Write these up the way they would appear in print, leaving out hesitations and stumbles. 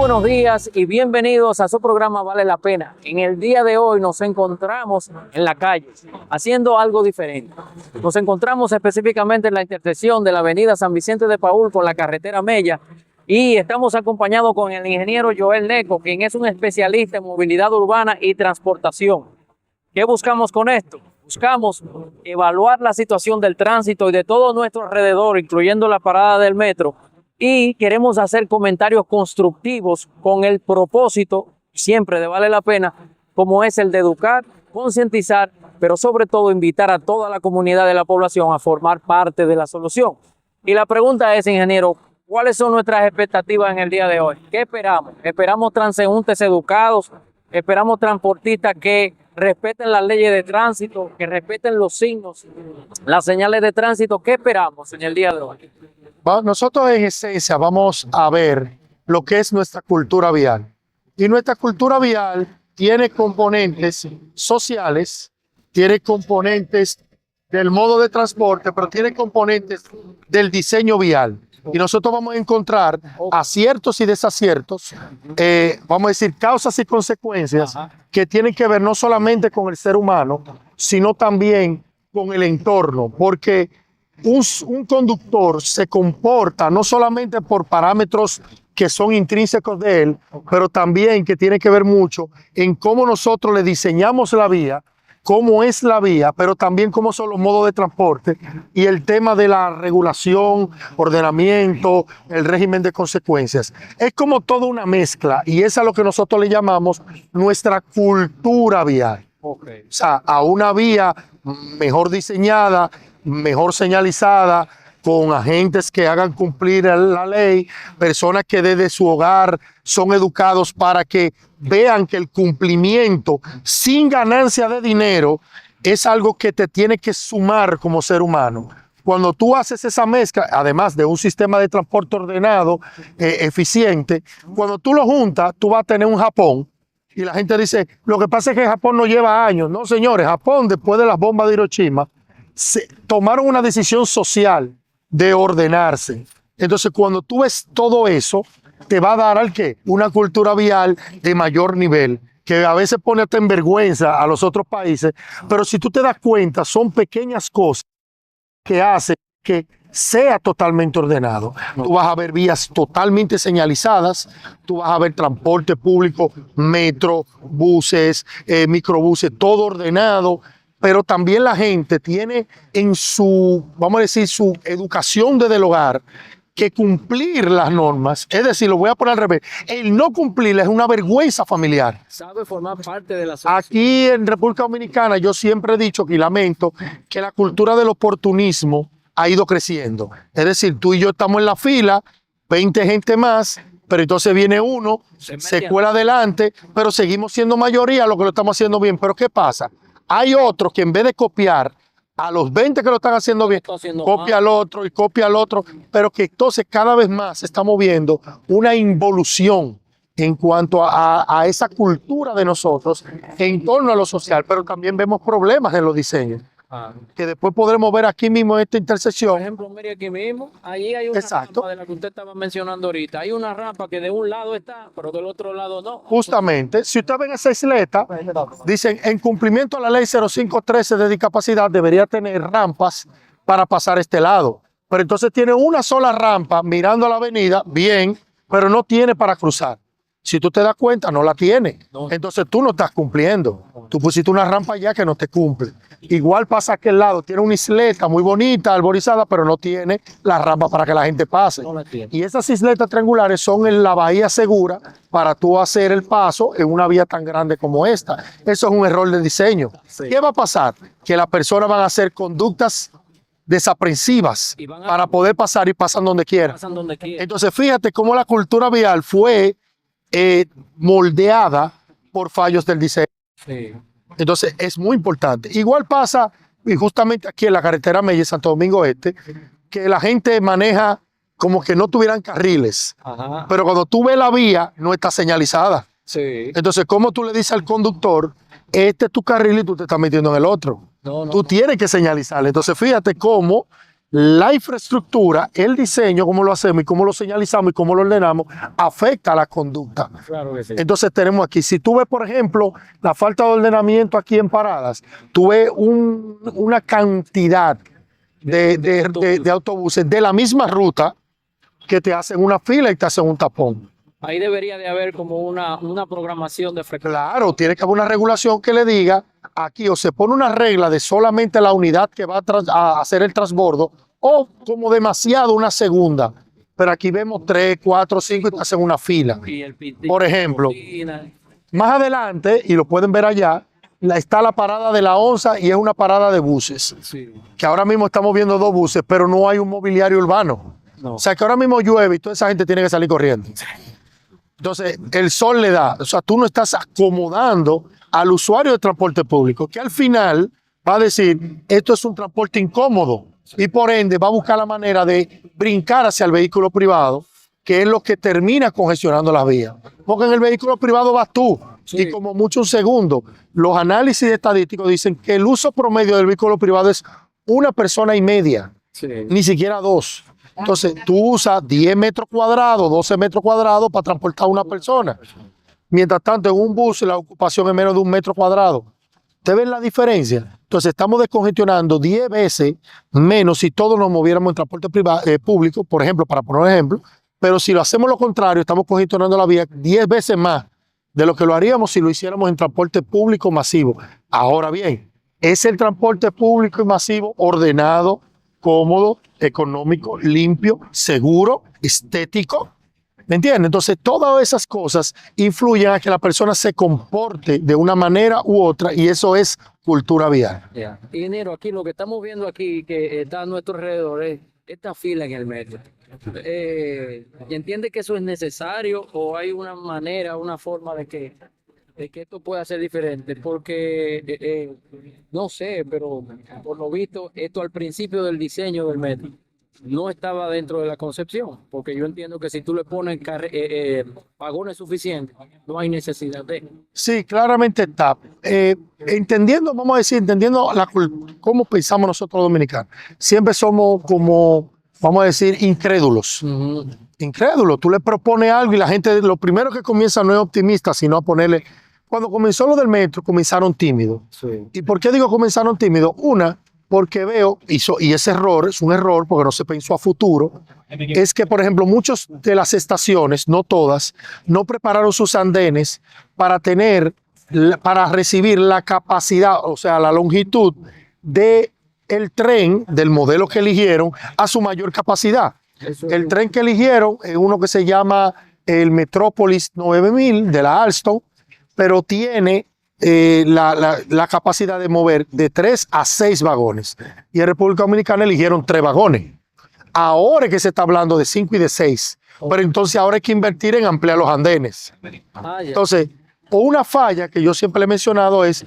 buenos días y bienvenidos a su programa Vale la Pena. En el día de hoy nos encontramos en la calle haciendo algo diferente. Nos encontramos específicamente en la intersección de la avenida San Vicente de Paúl con la carretera Mella y estamos acompañados con el ingeniero Joel Neco, quien es un especialista en movilidad urbana y transportación. ¿Qué buscamos con esto? Buscamos evaluar la situación del tránsito y de todo nuestro alrededor, incluyendo la parada del metro, y queremos hacer comentarios constructivos con el propósito, siempre de Vale la Pena, como es el de educar, concientizar, pero sobre todo invitar a toda la comunidad de la población a formar parte de la solución. Y la pregunta es, ingeniero, ¿cuáles son nuestras expectativas en el día de hoy? ¿Qué esperamos? ¿Esperamos transeúntes educados? ¿Esperamos transportistas que respeten las leyes de tránsito, que respeten los signos, las señales de tránsito? ¿Qué esperamos en el día de hoy? Nosotros en esencia vamos a ver lo que es nuestra cultura vial. Y nuestra cultura vial tiene componentes sociales, tiene componentes del modo de transporte, pero tiene componentes del diseño vial. Y nosotros vamos a encontrar aciertos y desaciertos, vamos a decir causas y consecuencias que tienen que ver no solamente con el ser humano, sino también con el entorno, porque un conductor se comporta no solamente por parámetros que son intrínsecos de él, pero también que tiene que ver mucho en cómo nosotros le diseñamos la vía, cómo es la vía, pero también cómo son los modos de transporte y el tema de la regulación, ordenamiento, el régimen de consecuencias. Es como toda una mezcla y es a lo que nosotros le llamamos nuestra cultura vial. O sea, a una vía mejor diseñada, mejor señalizada, con agentes que hagan cumplir la ley, personas que desde su hogar son educados para que vean que el cumplimiento sin ganancia de dinero es algo que te tiene que sumar como ser humano. Cuando tú haces esa mezcla, además de un sistema de transporte ordenado, eficiente, cuando tú lo juntas, tú vas a tener un Japón. Y la gente dice, lo que pasa es que Japón no lleva años. No, señores, Japón, después de las bombas de Hiroshima, tomaron una decisión social de ordenarse. Entonces, cuando tú ves todo eso, te va a dar al qué? Una cultura vial de mayor nivel, que a veces pone hasta en vergüenza a los otros países, pero si tú te das cuenta, son pequeñas cosas que hacen que sea totalmente ordenado. Tú vas a ver vías totalmente señalizadas, tú vas a ver transporte público, metro, buses, microbuses, todo ordenado, pero también la gente tiene en su, vamos a decir, su educación desde el hogar, que cumplir las normas, es decir, lo voy a poner al revés, el no cumplirlas es una vergüenza familiar. Sabe formar parte de la sociedad. Aquí en República Dominicana yo siempre he dicho y lamento que la cultura del oportunismo ha ido creciendo. Es decir, tú y yo estamos en la fila, 20 gente más, pero entonces viene uno, se cuela adelante, pero seguimos siendo mayoría lo que lo estamos haciendo bien. Pero ¿qué pasa? Hay otros que en vez de copiar a los 20 que lo están haciendo bien, copia al otro y copia al otro, pero que entonces cada vez más estamos viendo una involución en cuanto a esa cultura de nosotros en torno a lo social, pero también vemos problemas en los diseños. Que después podremos ver aquí mismo en esta intersección. Por ejemplo, mire aquí mismo, allí hay una rampa de la que usted estaba mencionando ahorita. Hay una rampa que de un lado está, pero del otro lado no. Justamente, si usted ve esa isleta, dicen, en cumplimiento a la ley 0513 de discapacidad, debería tener rampas para pasar este lado. Pero entonces tiene una sola rampa mirando a la avenida, bien, pero no tiene para cruzar. Si tú te das cuenta, no la tiene. Entonces tú no estás cumpliendo. Tú pusiste una rampa allá que no te cumple. Igual pasa a aquel lado. Tiene una isleta muy bonita, arborizada, pero no tiene la rampa para que la gente pase. No la tiene. Y esas isletas triangulares son en la bahía segura para tú hacer el paso en una vía tan grande como esta. Eso es un error de diseño. Sí. ¿Qué va a pasar? Que las personas van a hacer conductas desaprensivas para poder pasar y pasan donde quieran. Entonces fíjate cómo la cultura vial fue moldeada por fallos del diseño. Sí. Entonces es muy importante. Igual pasa, y justamente aquí en la carretera Mella, Santo Domingo Este, que la gente maneja como que no tuvieran carriles. Pero cuando tú ves la vía, no está señalizada. Sí. Entonces, ¿cómo tú le dices al conductor, este es tu carril y tú te estás metiendo en el otro? Tú tienes que señalizarle. Entonces, fíjate cómo la infraestructura, el diseño, cómo lo hacemos y cómo lo señalizamos y cómo lo ordenamos, afecta a la conducta. Claro que sí. Entonces tenemos aquí, si tú ves, por ejemplo, la falta de ordenamiento aquí en paradas, tú ves una cantidad de autobuses de la misma ruta que te hacen una fila y te hacen un tapón. Ahí debería de haber como una programación de frecuencia. Claro, tiene que haber una regulación que le diga, aquí o se pone una regla de solamente la unidad que va a hacer el transbordo, o como demasiado una segunda. Pero aquí vemos 3, 4, 5 y te hacen una fila. Y el pitín, Por ejemplo, cocina. más adelante, y lo pueden ver allá, está la parada de la ONSA y es una parada de buses. Sí. Que ahora mismo estamos viendo 2 buses, pero no hay un mobiliario urbano. No. O sea que ahora mismo llueve y toda esa gente tiene que salir corriendo. Entonces, el sol le da. O sea, tú no estás acomodando al usuario de transporte público, que al final va a decir, esto es un transporte incómodo. Y por ende va a buscar la manera de brincar hacia el vehículo privado, que es lo que termina congestionando las vías. Porque en el vehículo privado vas tú, Sí. y como mucho un segundo. Los análisis estadísticos dicen que el uso promedio del vehículo privado es 1,5 personas, Sí. ni siquiera 2. Entonces, tú usas 10 metros cuadrados, 12 metros cuadrados para transportar a una persona. Mientras tanto, en un bus la ocupación es menos de 1 metro cuadrado. ¿Ustedes ven la diferencia? Entonces, estamos descongestionando 10 veces menos si todos nos moviéramos en transporte público, por ejemplo, para poner un ejemplo. Pero si lo hacemos lo contrario, estamos congestionando la vía 10 veces más de lo que lo haríamos si lo hiciéramos en transporte público masivo. Ahora bien, es el transporte público y masivo ordenado, cómodo, económico, limpio, seguro, estético. ¿Me entiendes? Entonces, todas esas cosas influyen a que la persona se comporte de una manera u otra y eso es cultura vial. Yeah. Ingeniero, aquí lo que estamos viendo aquí, que está a nuestro alrededor, es esta fila en el metro. ¿Y entiende que eso es necesario o hay una manera, una forma de que esto pueda ser diferente? Porque, no sé, pero por lo visto, esto al principio del diseño del metro no estaba dentro de la concepción, porque yo entiendo que si tú le pones vagones suficientes, no hay necesidad de... Sí, claramente está. Entendiendo, vamos a decir, entendiendo cómo pensamos nosotros los dominicanos, siempre somos como, vamos a decir, incrédulos. Ujú. Incrédulos. Tú le propones algo y la gente, lo primero que comienza no es optimista, sino a ponerle. Cuando comenzó lo del metro, comenzaron tímidos. Sí. ¿Y por qué digo comenzaron tímidos? Una, porque veo, y ese error, es un error porque no se pensó a futuro, es que, por ejemplo, muchas de las estaciones, no todas, no prepararon sus andenes para para recibir la capacidad, o sea, la longitud de el tren, del modelo que eligieron, a su mayor capacidad. Eso El tren que eligieron es uno que se llama el Metrópolis 9000 de la Alstom, pero tiene la capacidad de mover de 3 a 6 vagones. Y en República Dominicana eligieron 3 vagones. Ahora es que se está hablando de 5 y de 6. Pero entonces ahora hay que invertir en ampliar los andenes. Ah, ya. Entonces, una falla que yo siempre le he mencionado es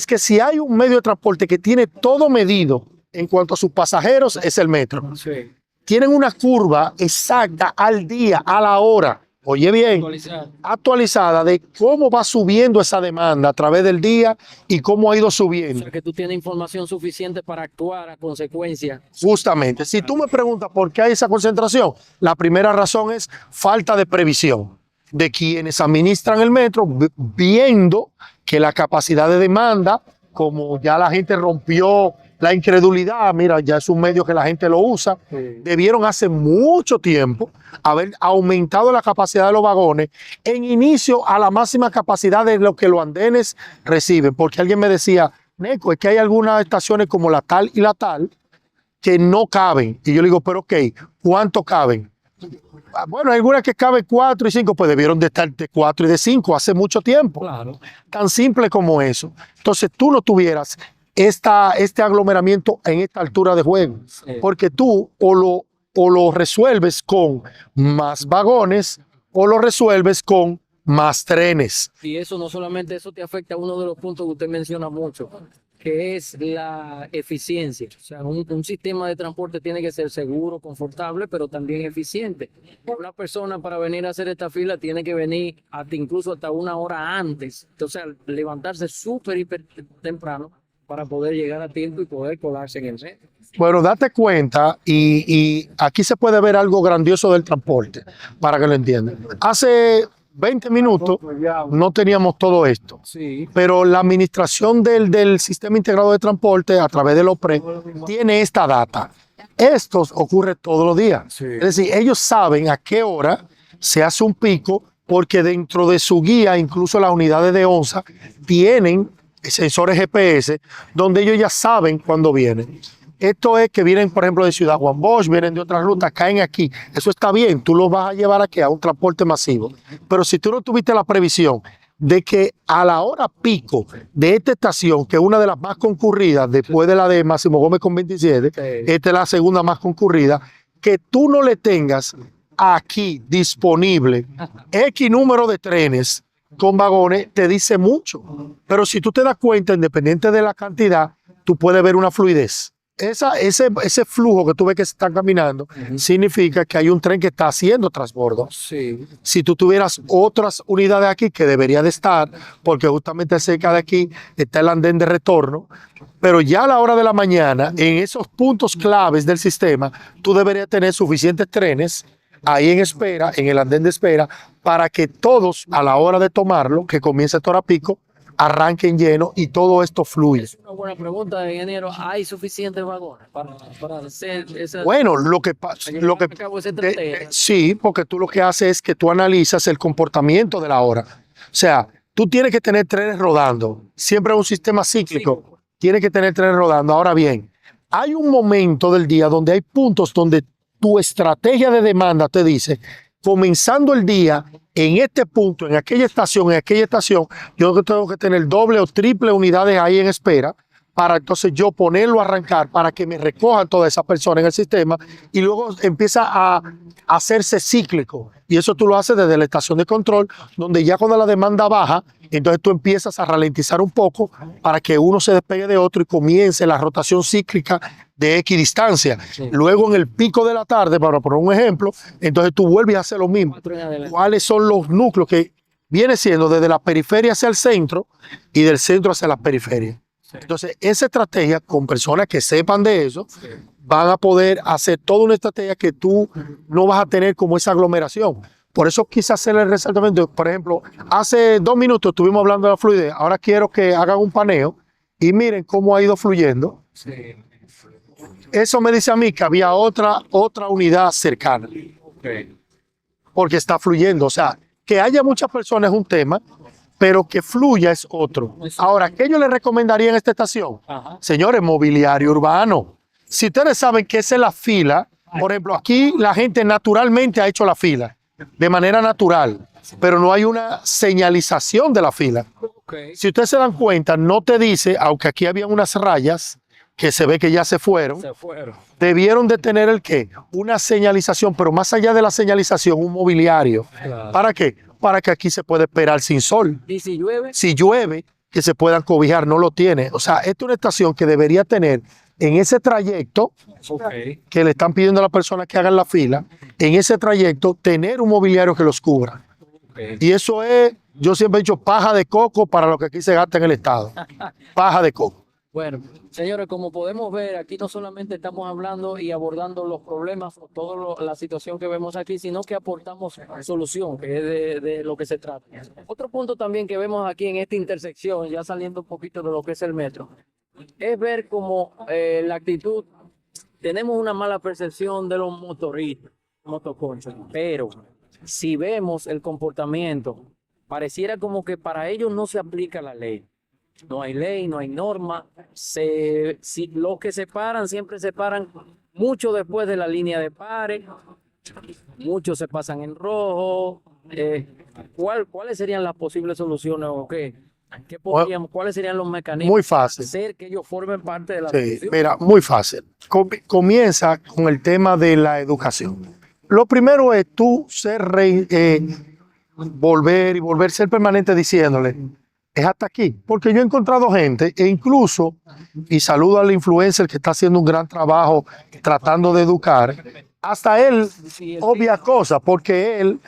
que si hay un medio de transporte que tiene todo medido en cuanto a sus pasajeros, es el metro. Sí. Tienen una curva exacta al día, a la hora, oye bien, actualizada de cómo va subiendo esa demanda a través del día y cómo ha ido O subiendo. sea, que tú tienes información suficiente para actuar a consecuencia. Justamente, si tú me preguntas por qué hay esa concentración, la primera razón es falta de previsión de quienes administran el metro, viendo que la capacidad de demanda, como ya la gente rompió la incredulidad, mira, ya es un medio que la gente lo usa, debieron hace mucho tiempo haber aumentado la capacidad de los vagones en inicio a la máxima capacidad de lo que los andenes reciben, porque alguien me decía, Neco, es que hay algunas estaciones como la tal y la tal que no caben, y yo le digo, pero ok, ¿cuánto caben? Bueno, hay algunas que caben 4 y 5, pues debieron de estar de 4 y de 5 hace mucho tiempo. Claro. Tan simple como eso. Entonces tú no tuvieras este aglomeramiento en esta altura de juego, porque tú o lo resuelves con más vagones o lo resuelves con más trenes. Y eso no solamente eso te afecta a uno de los puntos que usted menciona mucho, que es la eficiencia. O sea, un sistema de transporte tiene que ser seguro, confortable, pero también eficiente. Una persona para venir a hacer esta fila tiene que venir incluso hasta 1 hora antes. Entonces, levantarse súper hiper temprano para poder llegar a tiempo y poder colarse en el metro. Bueno, date cuenta, y aquí se puede ver algo grandioso del transporte, para que lo entiendan. Hace 20 minutos no teníamos todo esto, Sí. pero la administración del Sistema Integrado de Transporte, a través del OPRE, tiene esta data. Esto ocurre todos los días. Sí. Es decir, ellos saben a qué hora se hace un pico, porque dentro de su guía, incluso las unidades de ONSA, tienen sensores GPS, donde ellos ya saben cuándo vienen. Esto es que vienen, por ejemplo, de Ciudad Juan Bosch, vienen de otras rutas, caen aquí. Eso está bien, tú los vas a llevar aquí a un transporte masivo. Pero si tú no tuviste la previsión de que a la hora pico de esta estación, que es una de las más concurridas, después de la de Máximo Gómez con 27, esta es la segunda más concurrida, que tú no le tengas aquí disponible X número de trenes con vagones, te dice mucho. Pero si tú te das cuenta, independiente de la cantidad, tú puedes ver una fluidez. Ese flujo que tú ves que se están caminando, significa que hay un tren que está haciendo transbordo. Sí. Si tú tuvieras otras unidades aquí, que debería de estar, porque justamente cerca de aquí está el andén de retorno, pero ya a la hora de la mañana, en esos puntos claves del sistema, tú deberías tener suficientes trenes ahí en espera, en el andén de espera, para que todos, a la hora de tomarlo, que comience a hora pico, arranquen lleno y todo esto fluye. Es una buena pregunta, ingeniero. ¿Hay suficientes vagones para hacer esa? Bueno, lo que pasa, sí, porque tú lo que haces es que tú analizas el comportamiento de la hora. O sea, tú tienes que tener trenes rodando. Siempre es un sistema cíclico. Tienes que tener trenes rodando. Ahora bien, hay un momento del día donde hay puntos donde tu estrategia de demanda te dice, comenzando el día en este punto, en aquella estación, yo tengo que tener doble o triple unidades ahí en espera para entonces yo ponerlo a arrancar para que me recojan todas esas personas en el sistema y luego empieza a hacerse cíclico. Y eso tú lo haces desde la estación de control, donde ya cuando la demanda baja, entonces tú empiezas a ralentizar un poco para que uno se despegue de otro y comience la rotación cíclica de X distancia. Sí. Luego en el pico de la tarde, para poner un ejemplo, entonces tú vuelves a hacer lo mismo. ¿Cuáles son los núcleos que viene siendo desde la periferia hacia el centro y del centro hacia la periferia? Sí. Entonces esa estrategia, con personas que sepan de eso, sí, van a poder hacer toda una estrategia que tú no vas a tener como esa aglomeración. Por eso quise hacer el resaltamiento. Por ejemplo, hace 2 minutos estuvimos hablando de la fluidez. Ahora quiero que hagan un paneo y miren cómo ha ido fluyendo. Sí. Eso me dice a mí que había otra unidad cercana. Okay. Porque está fluyendo. O sea, que haya muchas personas es un tema, pero que fluya es otro. Ahora, ¿qué yo les recomendaría en esta estación? Ajá. Señores, mobiliario urbano. Si ustedes saben que esa es la fila, por ejemplo, aquí la gente naturalmente ha hecho la fila, de manera natural, pero no hay una señalización de la fila. Okay. Si ustedes se dan cuenta, no te dice, aunque aquí había unas rayas, que se ve que ya se fueron. Debieron de tener el qué, una señalización, pero más allá de la señalización, un mobiliario. Claro. ¿Para qué? Para que aquí se pueda esperar sin sol. ¿Y si llueve? Si llueve, que se puedan cobijar, no lo tiene. O sea, esta es una estación que debería tener en ese trayecto, okay, que le están pidiendo a las personas que hagan la fila, en ese trayecto tener un mobiliario que los cubra. Okay. Y eso es, yo siempre he dicho, paja de coco para lo que aquí se gasta en el Estado. Paja de coco. Bueno, señores, como podemos ver, aquí no solamente estamos hablando y abordando los problemas o toda la situación que vemos aquí, sino que aportamos solución, que es de lo que se trata. Otro punto también que vemos aquí en esta intersección, ya saliendo un poquito de lo que es el metro, es ver cómo la actitud, tenemos una mala percepción de los motoristas, motoconchos, pero si vemos el comportamiento, pareciera como que para ellos no se aplica la ley. No hay ley, no hay norma. Si los que se paran siempre se paran mucho después de la línea de pare. Muchos se pasan en rojo. ¿Cuáles serían las posibles soluciones o qué? ¿Cuáles serían los mecanismos? Muy fácil. Para hacer que ellos formen parte de la solución? Mira, muy fácil. Comienza con el tema de la educación. Lo primero es tú volver a ser permanente diciéndole, es hasta aquí, porque yo he encontrado gente e incluso, y saludo al influencer que está haciendo un gran trabajo tratando de educar, hasta él, obvia cosa, porque él,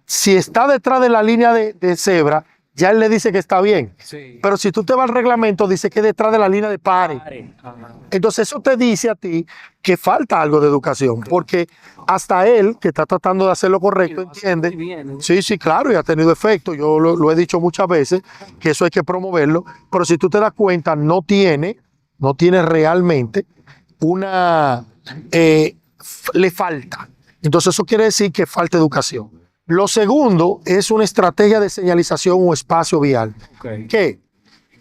si está detrás de la línea de cebra, ya él le dice que está bien. Sí. Pero si tú te vas al reglamento, dice que es detrás de la línea de pares. Ajá. Entonces eso te dice a ti que falta algo de educación, porque hasta él, que está tratando de hacer lo correcto, Lo hace muy entiende. bien, ¿eh? Sí, sí, claro, y ha tenido efecto. Yo lo he dicho muchas veces, que eso hay que promoverlo, pero si tú te das cuenta, no tiene realmente una, le falta. Entonces eso quiere decir que falta educación. Lo segundo es una estrategia de señalización o espacio vial, Okay. que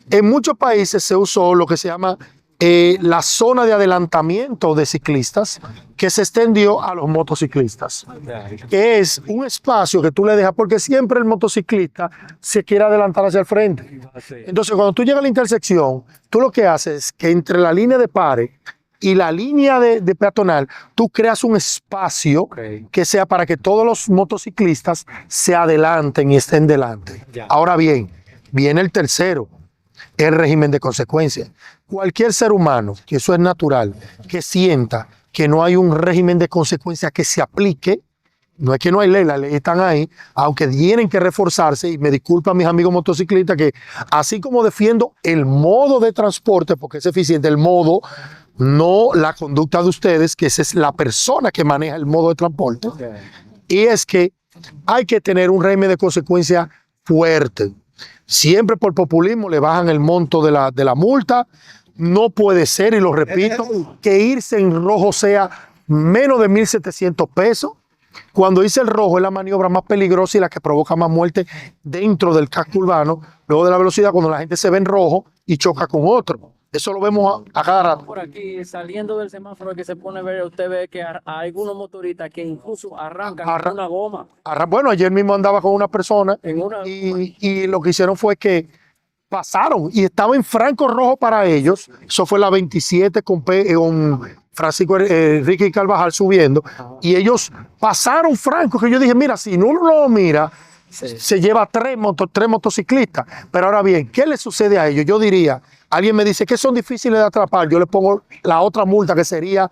en muchos países se usó lo que se llama la zona de adelantamiento de ciclistas, que se extendió a los motociclistas, que es un espacio que tú le dejas, porque siempre el motociclista se quiere adelantar hacia el frente. Entonces, cuando tú llegas a la intersección, tú lo que haces es que entre la línea de pares y la línea de peatonal, tú creas un espacio Okay. que sea para que todos los motociclistas se adelanten y estén delante. Ya. Ahora bien, viene el tercero, el régimen de consecuencias. Cualquier ser humano, que eso es natural, que sienta que no hay un régimen de consecuencias que se aplique, no es que no hay ley, las leyes están ahí, aunque tienen que reforzarse, y me disculpan mis amigos motociclistas, que así como defiendo el modo de transporte, porque es eficiente, el modo, no la conducta de ustedes, que esa es la persona que maneja el modo de transporte, y es que hay que tener un régimen de consecuencia fuerte. Siempre por populismo le bajan el monto de la multa. No puede ser, y lo repito, que irse en rojo sea menos de 1.700 pesos. Cuando irse el rojo es la maniobra más peligrosa y la que provoca más muerte dentro del casco urbano, luego de la velocidad, cuando la gente se ve en rojo y choca con otro. Eso lo vemos a cada rato. Por aquí, saliendo del semáforo que se pone verde, usted ve que hay algunos motoristas que incluso arrancan con una goma. Bueno, ayer mismo andaba con una persona y lo que hicieron fue que pasaron y estaba en franco rojo para ellos. Eso fue la 27 con Francisco Enrique Carvajal subiendo, y ellos pasaron franco, que yo dije, mira, si uno no lo mira, se lleva tres motociclistas. Pero ahora bien, ¿qué le sucede a ellos? Yo diría, alguien me dice que son difíciles de atrapar, yo le pongo la otra multa, que sería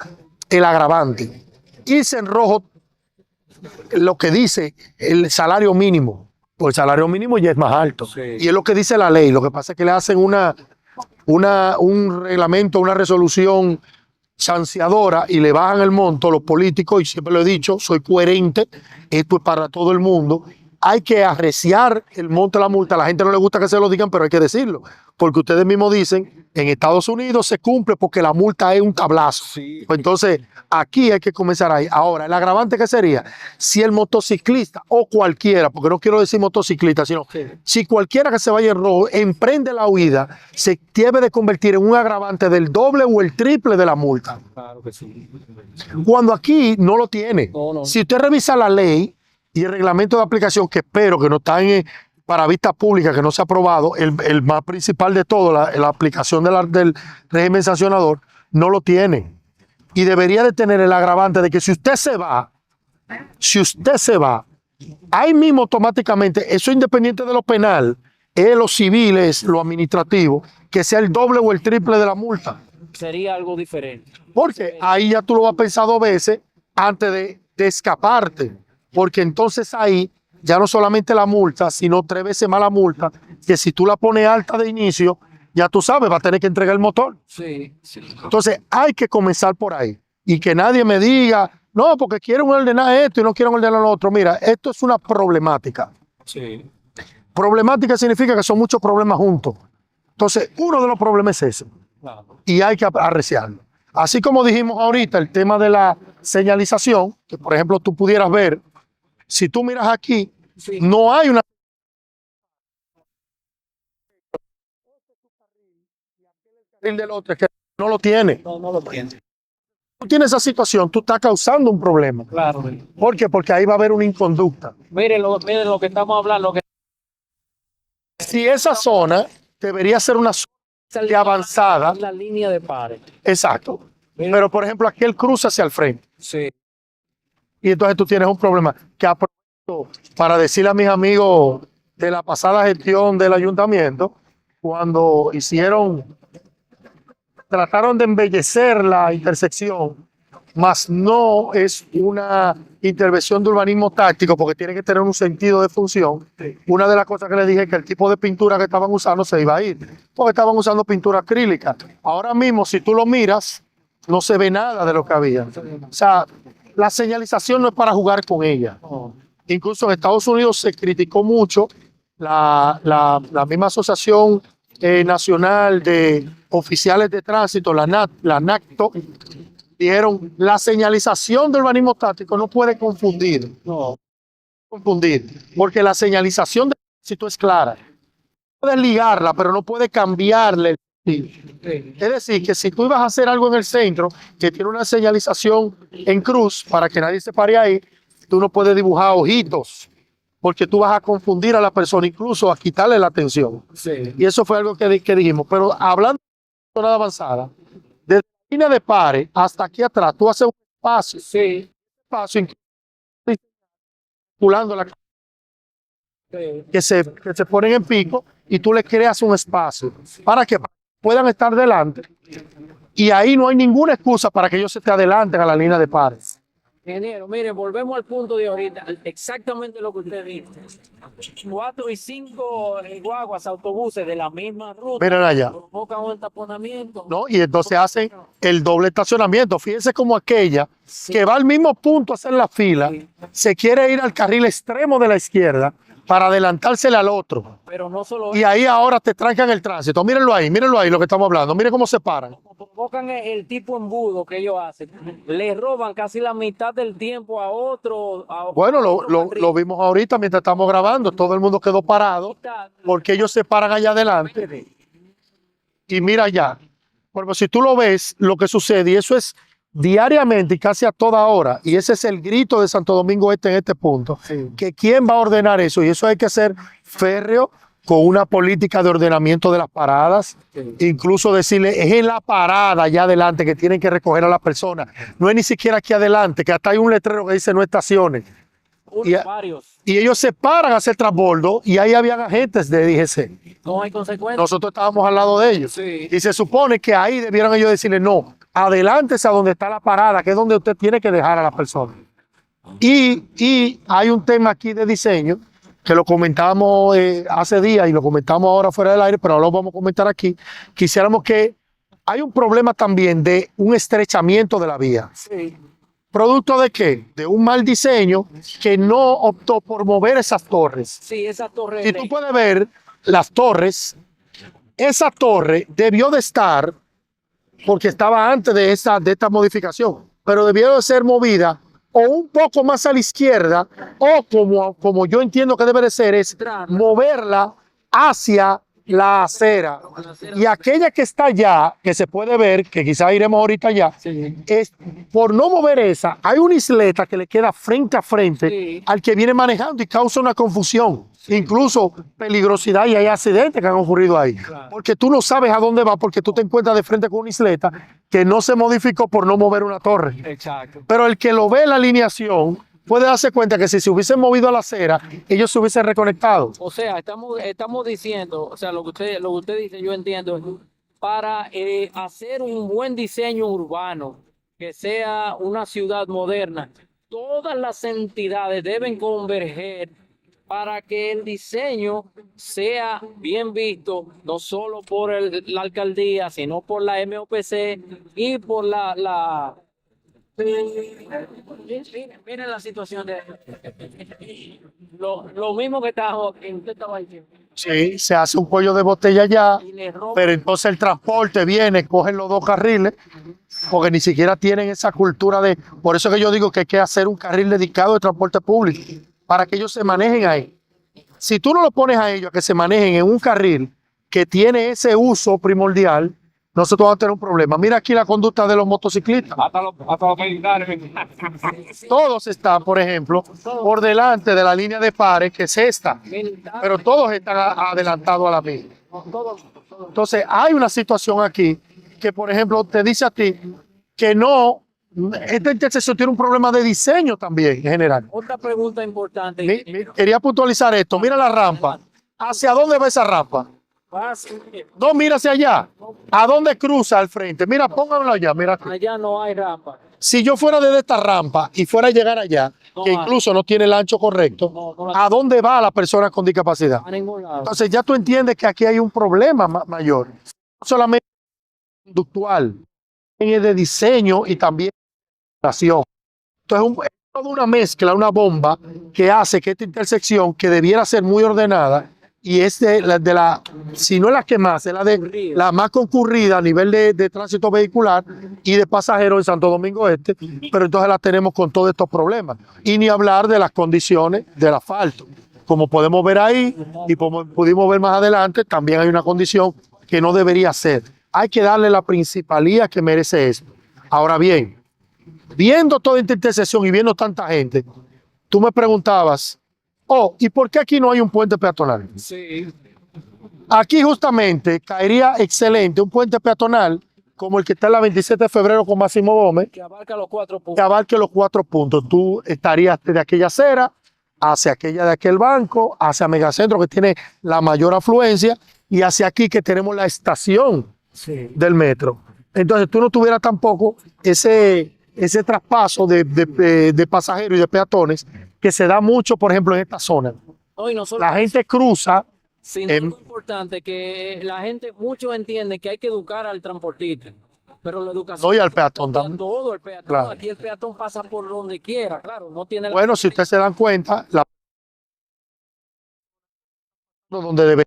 el agravante. Irse en rojo, lo que dice el salario mínimo, pues el salario mínimo ya es más alto. Sí. Y es lo que dice la ley. Lo que pasa es que le hacen un reglamento, una resolución chanceadora, y le bajan el monto los políticos, y siempre lo he dicho, soy coherente, esto es para todo el mundo. Hay que arreciar el monto de la multa. A la gente no le gusta que se lo digan, pero hay que decirlo, porque ustedes mismos dicen, en Estados Unidos se cumple porque la multa es un tablazo. Sí. Pues entonces, aquí hay que comenzar ahí. Ahora, el agravante, que sería, si el motociclista o cualquiera, porque no quiero decir motociclista, sino si cualquiera que se vaya en rojo emprende la huida, se debe de convertir en un agravante del doble o el triple de la multa. Claro que sí. Cuando aquí no lo tiene. No. Si usted revisa la ley y el reglamento de aplicación, que espero que no está para vista pública, que no se ha aprobado, el más principal de todo, la aplicación del régimen sancionador, no lo tiene. Y debería de tener el agravante de que si usted se va, ahí mismo automáticamente, eso independiente de lo penal, es lo civil, es lo administrativo, que sea el doble o el triple de la multa. Sería algo diferente. Porque ahí ya tú lo vas a pensar dos veces antes de escaparte. Porque entonces ahí ya no solamente la multa, sino 3 veces más la multa, que si tú la pones alta de inicio, ya tú sabes, va a tener que entregar el motor. Sí. Entonces hay que comenzar por ahí. Y que nadie me diga, no, porque quieren ordenar esto y no quieren ordenar lo otro. Mira, esto es una problemática. Sí. Problemática significa que son muchos problemas juntos. Entonces, uno de los problemas es ese. Claro. Y hay que arreciarlo. Así como dijimos ahorita, el tema de la señalización, que por ejemplo tú pudieras ver, si tú miras aquí, Sí. no hay una... carril del otro, es que no lo tiene. No lo entiendo. Tú tienes esa situación, tú estás causando un problema. Claro. ¿Por qué? Porque ahí va a haber una inconducta. Miren lo que estamos hablando. Si esa zona debería ser una zona de avanzada, La línea de pares. exacto. Pero por ejemplo, aquí él cruza hacia el frente. Sí. Y entonces tú tienes un problema. Que aprovecho para decirle a mis amigos de la pasada gestión del ayuntamiento, cuando trataron de embellecer la intersección, mas no es una intervención de urbanismo táctico porque tiene que tener un sentido de función. Una de las cosas que les dije es que el tipo de pintura que estaban usando se iba a ir, porque estaban usando pintura acrílica. Ahora mismo, si tú lo miras, no se ve nada de lo que había. O sea, la señalización no es para jugar con ella. Incluso en Estados Unidos se criticó mucho la misma Asociación Nacional de Oficiales de Tránsito, la NACTO, dijeron la señalización del urbanismo táctico no puede confundir, porque la señalización del tránsito es clara. Puedes ligarla, pero no puede cambiarle el sentido. Es decir, que si tú ibas a hacer algo en el centro que tiene una señalización en cruz para que nadie se pare ahí, tú no puedes dibujar ojitos, porque tú vas a confundir a la persona, incluso a quitarle la atención. Sí. Y eso fue algo que dijimos. Pero hablando de zona avanzada, desde la línea de pares hasta aquí atrás, tú haces un espacio, Sí. circulando la que se ponen en pico y tú le creas un espacio para que puedan estar delante. Y ahí no hay ninguna excusa para que ellos se te adelanten a la línea de pares. Ingeniero, miren, volvemos al punto de ahorita, exactamente lo que usted dice. 4 y 5 guaguas, autobuses de la misma ruta Miren allá, provocan un entaponamiento. ¿no? Y entonces hacen el doble estacionamiento. Fíjense como aquella que va al mismo punto a hacer la fila, se quiere ir al carril extremo de la izquierda para adelantársele al otro. Pero no solo Y ahí ahora te trancan el tránsito. Mírenlo ahí lo que estamos hablando. Miren cómo se paran. provocan el tipo embudo que ellos hacen. Le roban casi la mitad del tiempo a otro. Bueno, otro lo vimos ahorita mientras estamos grabando. Todo el mundo quedó parado porque ellos se paran allá adelante. Y mira allá. Porque si tú lo ves, lo que sucede, y eso es diariamente y casi a toda hora, y ese es el grito de Santo Domingo Este en este punto, que quién va a ordenar eso, y eso hay que ser férreo con una política de ordenamiento de las paradas, incluso decirle, es en la parada allá adelante que tienen que recoger a la persona, no es ni siquiera aquí adelante, que hasta hay un letrero que dice no estaciones. Y ellos se paran a hacer transbordo y ahí habían agentes de DGC. No hay consecuencias. Nosotros estábamos al lado de ellos. Sí. Y se supone que ahí debieron ellos decirle, no, adelántese a donde está la parada, que es donde usted tiene que dejar a la persona. Y hay un tema aquí de diseño, que lo comentábamos hace días y lo comentamos ahora fuera del aire, pero ahora lo vamos a comentar aquí. Quisiéramos que hay un problema también de un estrechamiento de la vía. Sí. ¿Producto de qué? De un mal diseño que no optó por mover esas torres. Sí, esas torres. Si tú puedes ver las torres, esa torre debió de estar, porque estaba antes de esta modificación, pero debió de ser movida o un poco más a la izquierda, o como yo entiendo que debe de ser, es moverla hacia la acera. Y aquella que está allá, que se puede ver, que quizás iremos ahorita allá, es por no mover esa, hay una isleta que le queda frente a frente al que viene manejando y causa una confusión, incluso peligrosidad, y hay accidentes que han ocurrido ahí. Porque tú no sabes a dónde va, porque tú te encuentras de frente con una isleta que no se modificó por no mover una torre. Exacto. Pero el que lo ve en la alineación puede darse cuenta que si se hubiesen movido a la acera, ellos se hubiesen reconectado. O sea, estamos diciendo, o sea, lo que usted dice, yo entiendo, para hacer un buen diseño urbano, que sea una ciudad moderna, todas las entidades deben converger para que el diseño sea bien visto, no solo por la alcaldía, sino por la MOPC y por Miren la situación de lo mismo que usted estaba diciendo. Sí, se hace un cuello de botella ya, Y le roban. pero entonces el transporte viene, cogen los dos carriles, porque ni siquiera tienen esa cultura de... Por eso que yo digo que hay que hacer un carril dedicado de transporte público, para que ellos se manejen ahí. Si tú no lo pones a ellos a que se manejen en un carril que tiene ese uso primordial, nosotros vamos a tener un problema. Mira aquí la conducta de los motociclistas. Hasta los militares. Todos están, por ejemplo, por delante de la línea de pares, que es esta, pero todos están adelantados a la misma. Entonces, hay una situación aquí que, por ejemplo, te dice a ti que no, esta intersección tiene un problema de diseño también en general. Otra pregunta importante. Quería puntualizar esto. Mira la rampa. ¿Hacia dónde va esa rampa? No, mira hacia allá. ¿A dónde cruza al frente? Mira, pónganlo allá. Mira aquí. Allá no hay rampa. Si yo fuera desde esta rampa y fuera a llegar allá, No que va. incluso no tiene el ancho correcto, No la- ¿a dónde va la persona con discapacidad? a ningún lado. Entonces ya tú entiendes que aquí hay un problema mayor, no solamente conductual, es de diseño y también de operación. Entonces es toda una mezcla, una bomba que hace que esta intersección, que debiera ser muy ordenada, y es si no es la que más, es la más concurrida a nivel de tránsito vehicular y de pasajeros en Santo Domingo Este, pero entonces la tenemos con todos estos problemas. Y ni hablar de las condiciones del asfalto. Como podemos ver ahí y como pudimos ver más adelante, también hay una condición que no debería ser. Hay que darle la principalía que merece esto. Ahora bien, viendo toda esta intersección y viendo tanta gente, tú me preguntabas, oh, ¿y por qué aquí no hay un puente peatonal? Sí. Aquí justamente caería excelente un puente peatonal como el que está en la 27 de febrero con Máximo Gómez, Que abarca los 4 que puntos. abarque los 4 puntos. Tú estarías de aquella acera hacia aquella de aquel banco, hacia Megacentro que tiene la mayor afluencia y hacia aquí que tenemos la estación Sí. del metro. Entonces tú no tuvieras tampoco ese traspaso de pasajeros y de peatones que se da mucho, por ejemplo, en esta zona. No, y no solo La gente cruza, sino em, algo importante que la gente, muchos entienden que hay que educar al transportista, pero la educación no, y al peatón a también. todo el peatón. Claro. Aquí el peatón pasa por donde quiera, claro, no tiene la Bueno, si ustedes se dan cuenta, donde debe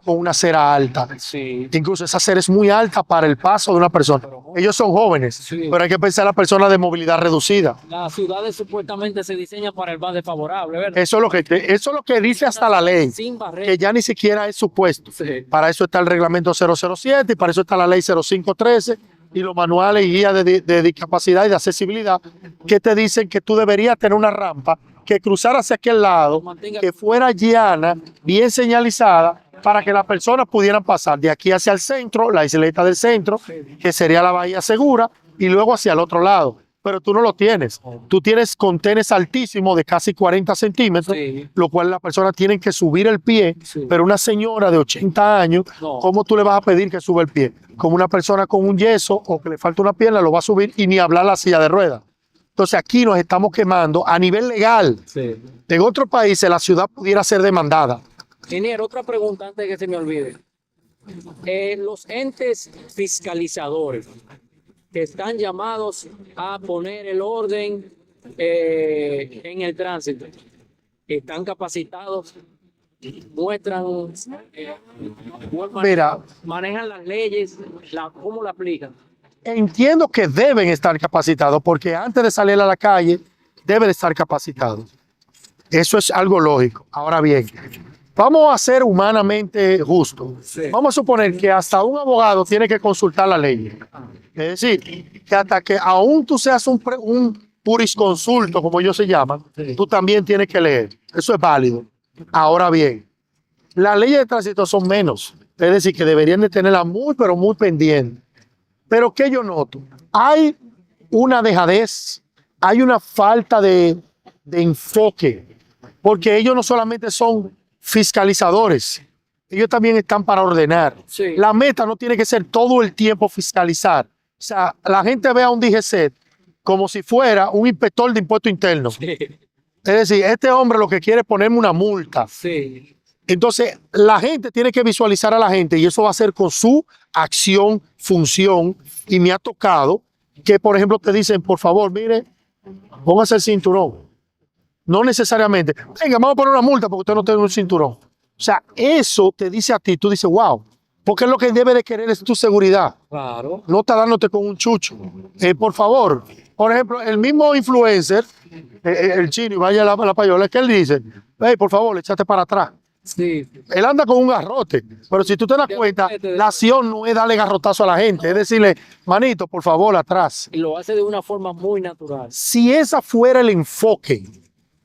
con una acera alta. Sí. Incluso esa acera es muy alta para el paso de una persona. Ellos son jóvenes, Sí. pero hay que pensar en la persona de movilidad reducida. Las ciudades supuestamente se diseñan para el más desfavorable, ¿verdad? Eso es lo que dice hasta la ley, Sin que barreras. ya ni siquiera es supuesto. Sí. Para eso está el reglamento 007 y para eso está la ley 0513 y los manuales y guías de discapacidad y de accesibilidad que te dicen que tú deberías tener una rampa que cruzara hacia aquel lado, Mantenga- que fuera llana, bien señalizada, para que las personas pudieran pasar de aquí hacia el centro, la isleta del centro, que sería la Bahía Segura, y luego hacia el otro lado. Pero tú no lo tienes. Tú tienes contenes altísimos de casi 40 centímetros, Sí. lo cual las personas tienen que subir el pie, Sí. pero una señora de 80 años, No. ¿cómo tú le vas a pedir que suba el pie? Como una persona con un yeso o que le falta una pierna, lo va a subir y ni hablar la silla de ruedas. Entonces aquí nos estamos quemando a nivel legal. Sí. En otros países la ciudad pudiera ser demandada. Ingeniero, otra pregunta antes de que se me olvide. Los entes fiscalizadores que están llamados a poner el orden en el tránsito, ¿están capacitados? Muestran, Mira, manejan las leyes, ¿cómo la aplican? entiendo que deben estar capacitados porque antes de salir a la calle deben estar capacitados. Eso es algo lógico. Ahora bien, vamos a ser humanamente justos. Sí. Vamos a suponer que hasta un abogado tiene que consultar la ley. Es decir, que hasta que aún tú seas un jurisconsulto, como ellos se llaman, Sí. tú también tienes que leer. Eso es válido. Ahora bien, las leyes de tránsito son menos. Es decir, que deberían de tenerla muy, pero muy pendiente. Pero ¿qué yo noto? Hay una dejadez, hay una falta de enfoque, porque ellos no solamente son fiscalizadores, ellos también están para ordenar. Sí. La meta no tiene que ser todo el tiempo fiscalizar. O sea, la gente ve a un DGC como si fuera un inspector de impuesto interno. Sí. Es decir, este hombre lo que quiere es ponerme una multa. Sí. Entonces, la gente tiene que visualizar a la gente y eso va a ser con su acción, función. Y me ha tocado que, por ejemplo, te dicen, por favor, mire, póngase el cinturón. No necesariamente, venga, vamos a poner una multa porque usted no tiene un cinturón. O sea, eso te dice a ti, tú dices, wow, porque lo que debe de querer es tu seguridad. Claro. No está dándote con un chucho. Por favor, por ejemplo, el mismo influencer, el chino, y vaya a la payola, es que él dice, hey, por favor, échate para atrás. Sí. Él anda con un garrote, pero si tú te das cuenta, la acción no es darle garrotazo a la gente, es decirle, manito, por favor, atrás. Y lo hace de una forma muy natural. Si esa fuera el enfoque,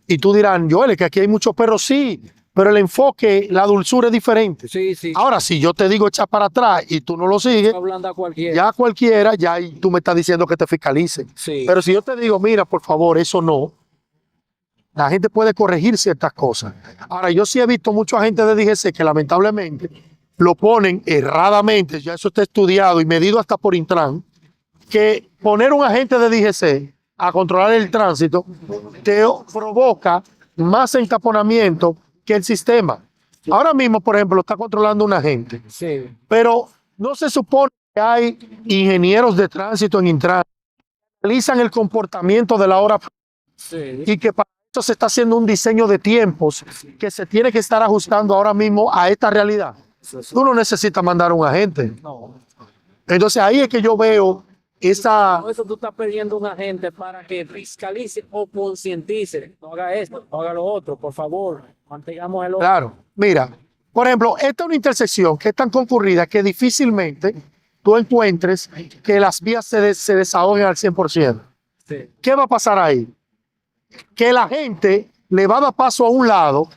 y tú dirás, Joel, es que aquí hay muchos perros, sí, pero el enfoque, la dulzura es diferente. Sí, sí. Ahora, si yo te digo echar para atrás y tú no lo sigues, Hablando a cualquiera. ya cualquiera, ya ahí tú me estás diciendo que te fiscalicen. Sí. Pero si yo te digo, mira, por favor, eso no, la gente puede corregir ciertas cosas. Ahora, yo sí he visto mucha gente de DGC que lamentablemente lo ponen erradamente, ya eso está estudiado y medido hasta por Intran, que poner un agente de DGC a controlar el tránsito te provoca más encaponamiento que el sistema. Ahora mismo, por ejemplo, lo está controlando un agente, Sí. pero no se supone que hay ingenieros de tránsito en Intran que analizan el comportamiento de la hora Sí. y que para eso se está haciendo un diseño de tiempos que se tiene que estar ajustando ahora mismo a esta realidad. Tú no necesitas mandar un agente. No. Entonces ahí es que yo veo esa... Por eso tú estás pidiendo un agente para que fiscalice o concientice. No haga esto, no haga lo otro, por favor. Mantengamos el orden. Claro, mira, por ejemplo, esta es una intersección que es tan concurrida que difícilmente tú encuentres que las vías se desahoguen al 100%. Sí. ¿Qué va a pasar ahí? Que la gente le va a dar paso a un lado,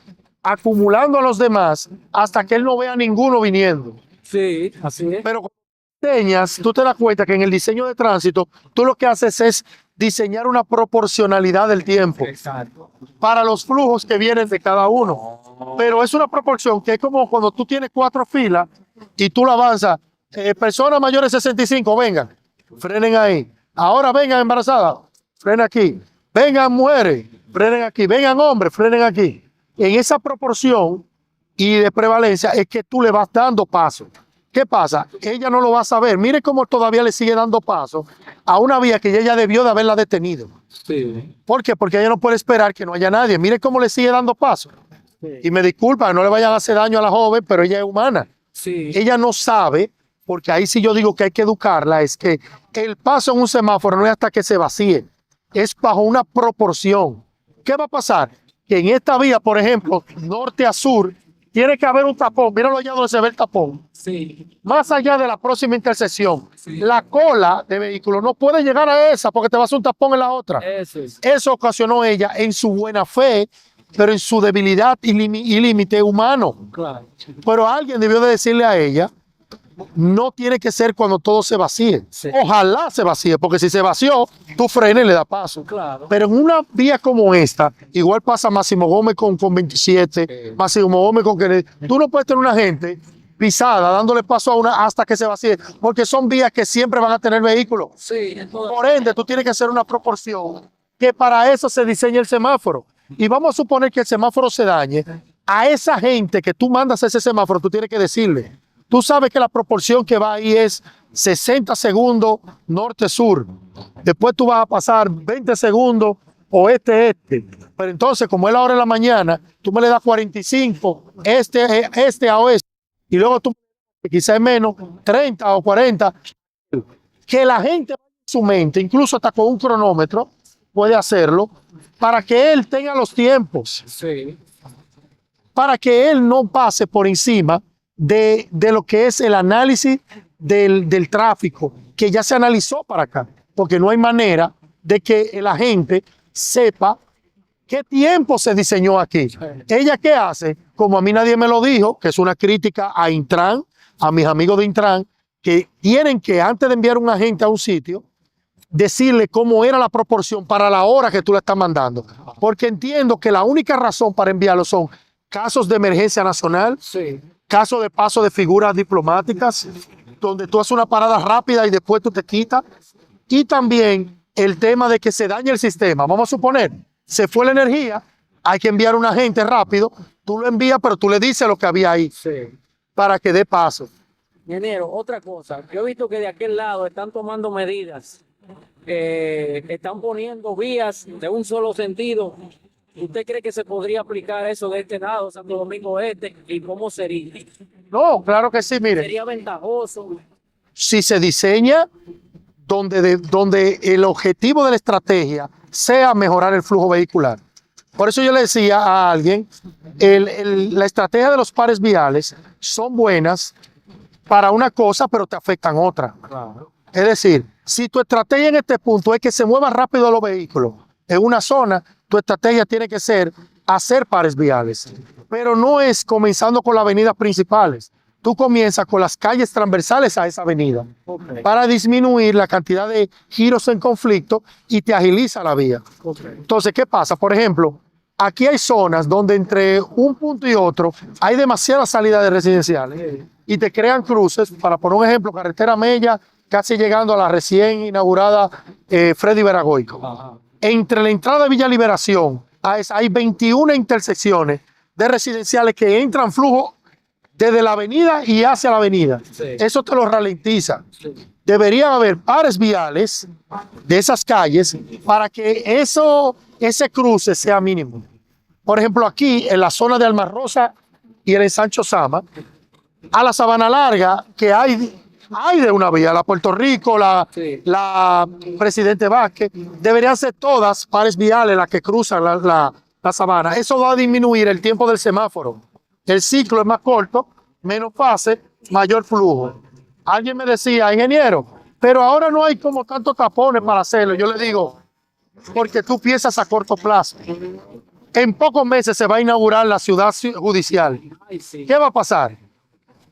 acumulando a los demás, hasta que él no vea ninguno viniendo. Sí, así es. Pero cuando diseñas, tú te das cuenta que en el diseño de tránsito, tú lo que haces es diseñar una proporcionalidad del tiempo Exacto. para los flujos que vienen de cada uno. Pero es una proporción que es como cuando tú tienes 4 filas y tú la avanzas. Personas mayores de 65, vengan, frenen ahí. Ahora vengan embarazadas, frenen aquí. Vengan mujeres, frenen aquí. Vengan hombres, frenen aquí. En esa proporción y de prevalencia es que tú le vas dando paso. ¿Qué pasa? Ella no lo va a saber. Mire cómo todavía le sigue dando paso a una vía que ella debió de haberla detenido. Sí. ¿Por qué? Porque ella no puede esperar que no haya nadie. Mire cómo le sigue dando paso. Sí. Y me disculpa, no le vayan a hacer daño a la joven, pero ella es humana. Sí. Ella no sabe, porque ahí sí yo digo que hay que educarla, es que el paso en un semáforo no es hasta que se vacíe, es bajo una proporción. ¿Qué va a pasar? Que en esta vía, por ejemplo, norte a sur, tiene que haber un tapón. Míralo allá donde se ve el tapón. Sí. Más allá de la próxima intersección, Sí. la cola de vehículos no puede llegar a esa porque te va a hacer un tapón en la otra. Eso es. Eso ocasionó ella en su buena fe, pero en su debilidad y límite humano. Claro. Pero alguien debió de decirle a ella, no tiene que ser cuando todo se vacíe. Sí. Ojalá se vacíe, porque si se vació, tú frenes y le das paso. Claro. Pero en una vía como esta, igual pasa Máximo Gómez con 27, Máximo Gómez con Kennedy. Tú no puedes tener una gente pisada, dándole paso a una hasta que se vacíe, porque son vías que siempre van a tener vehículos. Sí. Entonces, Por ende, tú tienes que hacer una proporción que para eso se diseña el semáforo. Y vamos a suponer que el semáforo se dañe. A esa gente que tú mandas a ese semáforo, tú tienes que decirle, tú sabes que la proporción que va ahí es 60 segundos norte-sur. Después tú vas a pasar 20 segundos oeste-este. Pero entonces, como es la hora de la mañana, tú me le das 45 este a oeste. Y luego tú, quizás menos, 30 o 40. Que la gente en su mente, incluso hasta con un cronómetro, puede hacerlo para que él tenga los tiempos, sí. para que él no pase por encima de lo que es el análisis del tráfico, que ya se analizó para acá, porque no hay manera de que el agente sepa qué tiempo se diseñó aquí. ¿Ella qué hace? Como a mí nadie me lo dijo, que es una crítica a Intran, a mis amigos de Intran, que tienen que, antes de enviar un agente a un sitio, decirle cómo era la proporción para la hora que tú le estás mandando. Porque entiendo que la única razón para enviarlo son casos de emergencia nacional, Sí. casos de paso de figuras diplomáticas, donde tú haces una parada rápida y después tú te quitas. Y también el tema de que se dañe el sistema. Vamos a suponer, se fue la energía, hay que enviar un agente rápido, tú lo envías, pero tú le dices lo que había ahí Sí. para que dé paso. Ingeniero, otra cosa, yo he visto que de aquel lado están tomando medidas, están poniendo vías de un solo sentido. ¿Usted cree que se podría aplicar eso de este lado, Santo Domingo Este? ¿Y cómo sería? No, claro que sí, mire. ¿Sería ventajoso? Si se diseña donde el objetivo de la estrategia sea mejorar el flujo vehicular. Por eso yo le decía a alguien, la estrategia de los pares viales son buenas para una cosa, pero te afectan otra. Claro. Es decir, si tu estrategia en este punto es que se muevan rápido los vehículos en una zona, tu estrategia tiene que ser hacer pares viales. Pero no es comenzando con las avenidas principales. Tú comienzas con las calles transversales a esa avenida Okay. para disminuir la cantidad de giros en conflicto y te agiliza la vía. Okay. Entonces, ¿qué pasa? Por ejemplo, aquí hay zonas donde entre un punto y otro hay demasiadas salidas de residenciales y te crean cruces. Para poner un ejemplo, carretera Mella casi llegando a la recién inaugurada Freddy Veragoico. Entre la entrada de Villa Liberación a esa hay 21 intersecciones de residenciales que entran flujo desde la avenida y hacia la avenida. Sí. Eso te lo ralentiza. Debería haber pares viales de esas calles para que ese cruce sea mínimo. Por ejemplo, aquí en la zona de Alma Rosa y el Ensancho Sama, a la Sabana Larga, que hay de una vía, la Puerto Rico, la Presidente Vázquez, deberían ser todas pares viales las que cruzan la sabana. Eso va a disminuir el tiempo del semáforo. El ciclo es más corto, menos fase, mayor flujo. Alguien me decía, ingeniero, pero ahora no hay como tantos tapones para hacerlo. Yo le digo, porque tú piensas a corto plazo. En pocos meses se va a inaugurar la ciudad judicial. Ay, sí. ¿Qué va a pasar?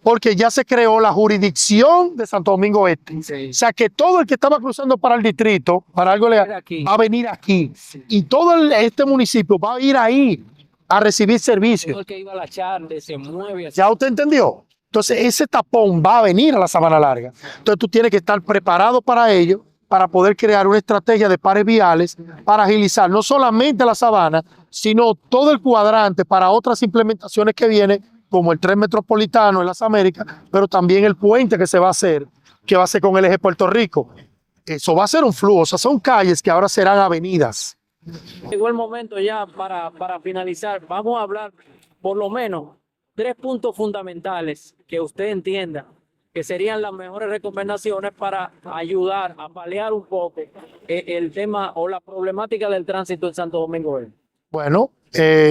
Porque ya se creó la jurisdicción de Santo Domingo Este. Sí. O sea que todo el que estaba cruzando para el distrito, para algo legal, Aquí. va a venir aquí. Sí. Y todo este municipio va a ir ahí a recibir Todo servicios. el que iba a la charla se mueve así. ¿Ya usted entendió? Entonces ese tapón va a venir a la Sabana Larga. Entonces tú tienes que estar preparado para ello, para poder crear una estrategia de pares viales para agilizar no solamente la Sabana, sino todo el cuadrante para otras implementaciones que vienen, como el tren metropolitano en las Américas, pero también el puente que se va a hacer, que va a ser con el eje Puerto Rico. Eso va a ser un flujo, o sea, son calles que ahora serán avenidas. Llegó el momento ya para finalizar. Vamos a hablar por lo menos 3 puntos fundamentales que usted entienda que serían las mejores recomendaciones para ayudar a paliar un poco el tema o la problemática del tránsito en Santo Domingo Este. Bueno,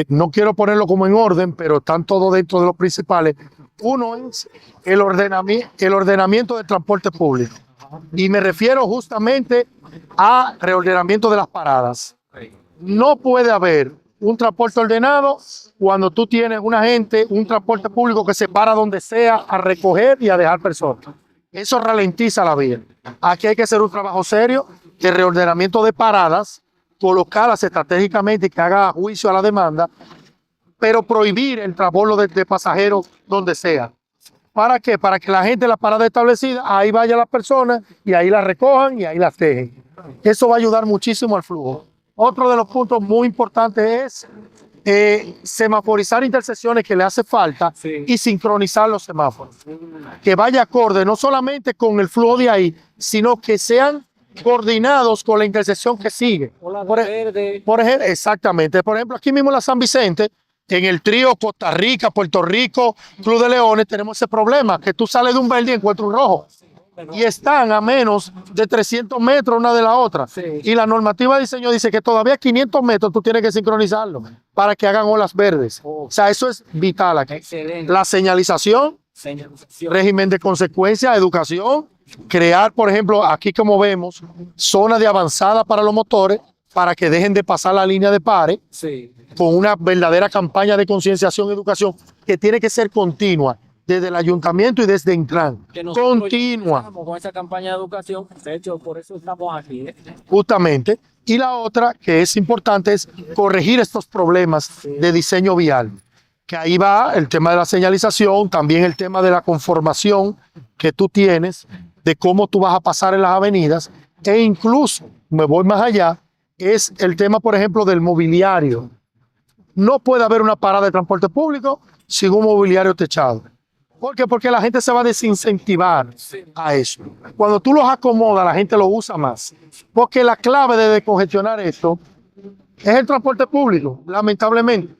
no quiero ponerlo como en orden, pero están todos dentro de los principales. Uno es el ordenamiento del transporte público. Y me refiero justamente a reordenamiento de las paradas. No puede haber un transporte ordenado cuando tú tienes un transporte público que se para donde sea a recoger y a dejar personas. Eso ralentiza la vía. Aquí hay que hacer un trabajo serio de reordenamiento de paradas, colocarlas estratégicamente y que haga juicio a la demanda, pero prohibir el transbordo de pasajeros donde sea. ¿Para qué? Para que la gente en la parada establecida, ahí vaya las personas y ahí las recojan y ahí las dejen. Eso va a ayudar muchísimo al flujo. Otro de los puntos muy importantes es semaforizar intersecciones que le hace falta y sincronizar los semáforos. Que vaya acorde no solamente con el flujo de ahí, sino que sean coordinados con la intersección que sigue. Por ejemplo, exactamente. Por ejemplo, aquí mismo en la San Vicente, en el trío Costa Rica, Puerto Rico, Club de Leones, tenemos ese problema, que tú sales de un verde y encuentras un rojo. Y están a menos de 300 metros una de la otra. Sí. Y la normativa de diseño dice que todavía 500 metros tú tienes que sincronizarlo para que hagan olas verdes. O sea, eso es vital aquí. Excelente. La señalización, régimen de consecuencia, educación, crear, por ejemplo, aquí como vemos, zonas de avanzada para los motores para que dejen de pasar la línea de pares, con una verdadera campaña de concienciación y educación que tiene que ser continua, desde el ayuntamiento y desde Intran. Continua. Con esa campaña de educación, de hecho, por eso estamos aquí. Justamente. Y la otra que es importante es corregir estos problemas de diseño vial. Que ahí va el tema de la señalización, también el tema de la conformación que tú tienes, de cómo tú vas a pasar en las avenidas, e incluso, me voy más allá, es el tema, por ejemplo, del mobiliario. No puede haber una parada de transporte público sin un mobiliario techado. ¿Por qué? Porque la gente se va a desincentivar a eso. Cuando tú los acomodas, la gente lo usa más. Porque la clave de descongestionar esto es el transporte público, lamentablemente.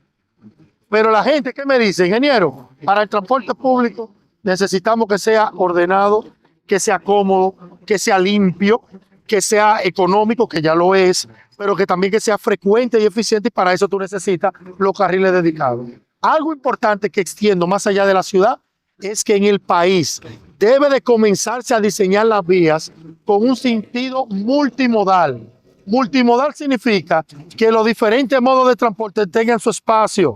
Pero la gente que me dice, ingeniero, para el transporte público necesitamos que sea ordenado, que sea cómodo, que sea limpio, que sea económico, que ya lo es, pero que también que sea frecuente y eficiente, y para eso tú necesitas los carriles dedicados. Algo importante que extiendo más allá de la ciudad es que en el país debe de comenzarse a diseñar las vías con un sentido multimodal. Multimodal significa que los diferentes modos de transporte tengan su espacio.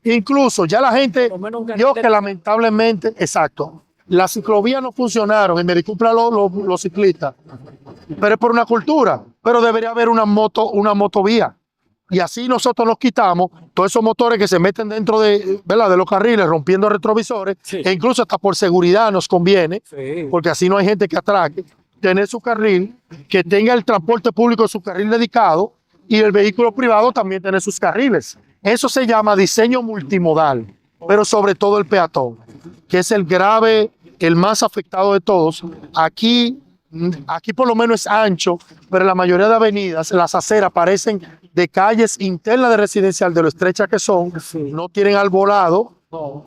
Incluso ya la gente vio que lamentablemente, exacto, las ciclovías no funcionaron, y me disculpan los ciclistas, pero es por una cultura, pero debería haber una motovía. Y así nosotros nos quitamos todos esos motores que se meten dentro de, ¿verdad?, de los carriles, rompiendo retrovisores, Sí. e incluso hasta por seguridad nos conviene, Sí. porque así no hay gente que atraque, tener su carril, que tenga el transporte público su carril dedicado y el vehículo privado también tener sus carriles. Eso se llama diseño multimodal, pero sobre todo el peatón, que es el más afectado de todos. Aquí por lo menos es ancho, pero en la mayoría de avenidas, las aceras parecen de calles internas de residencial, de lo estrechas que son, no tienen arbolado,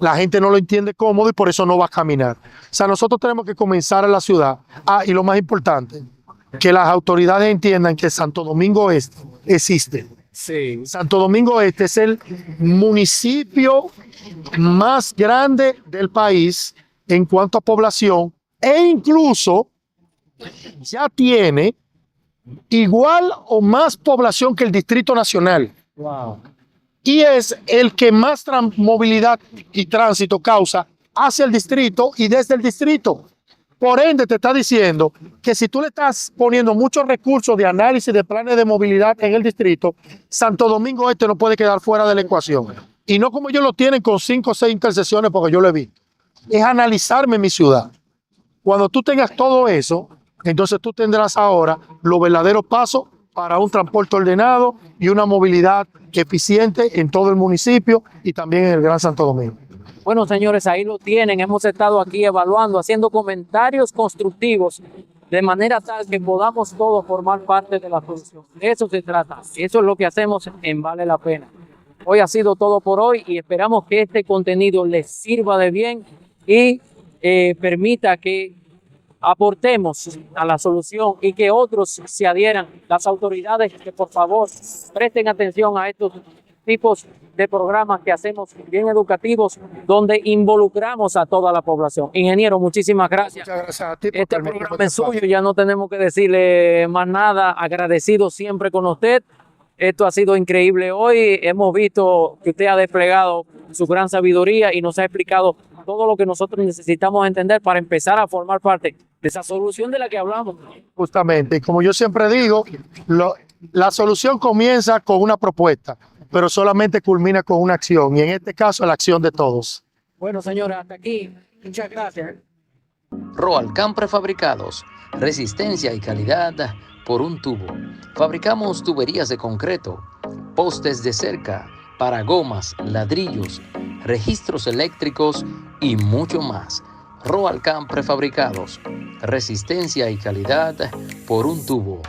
la gente no lo entiende cómodo y por eso no va a caminar. O sea, nosotros tenemos que comenzar en la ciudad. Y lo más importante, que las autoridades entiendan que Santo Domingo Este existe. Sí. Santo Domingo Este es el municipio más grande del país en cuanto a población e incluso ya tiene igual o más población que el Distrito Nacional. Wow. Y es el que más movilidad y tránsito causa hacia el distrito y desde el distrito. Por ende, te está diciendo que si tú le estás poniendo muchos recursos de análisis de planes de movilidad en el distrito, Santo Domingo Este no puede quedar fuera de la ecuación. Y no como ellos lo tienen con 5 o 6 intersecciones, porque yo lo he visto. Es analizarme mi ciudad. Cuando tú tengas todo eso, entonces tú tendrás ahora los verdaderos pasos para un transporte ordenado y una movilidad eficiente en todo el municipio y también en el Gran Santo Domingo. Bueno, señores, ahí lo tienen. Hemos estado aquí evaluando, haciendo comentarios constructivos de manera tal que podamos todos formar parte de la solución. De eso se trata. Eso es lo que hacemos en Vale la Pena. Hoy ha sido todo por hoy y esperamos que este contenido les sirva de bien y permita que aportemos a la solución y que otros se adhieran. Las autoridades, que por favor presten atención a estos tipos de programas que hacemos bien educativos, donde involucramos a toda la población. Ingeniero, muchísimas gracias. Muchas gracias a ti. por Este permitirme programa es este espacio. suyo, ya no tenemos que decirle más nada. Agradecido siempre con usted. Esto ha sido increíble hoy. Hemos visto que usted ha desplegado su gran sabiduría y nos ha explicado todo lo que nosotros necesitamos entender para empezar a formar parte de esa solución de la que hablamos. Justamente, y como yo siempre digo, la solución comienza con una propuesta, pero solamente culmina con una acción, y en este caso la acción de todos. Bueno, señores, hasta aquí. Muchas gracias. Roalcan Prefabricados, resistencia y calidad por un tubo. Fabricamos tuberías de concreto, postes de cerca, para gomas, ladrillos, registros eléctricos y mucho más. Roalcan Prefabricados, resistencia y calidad por un tubo.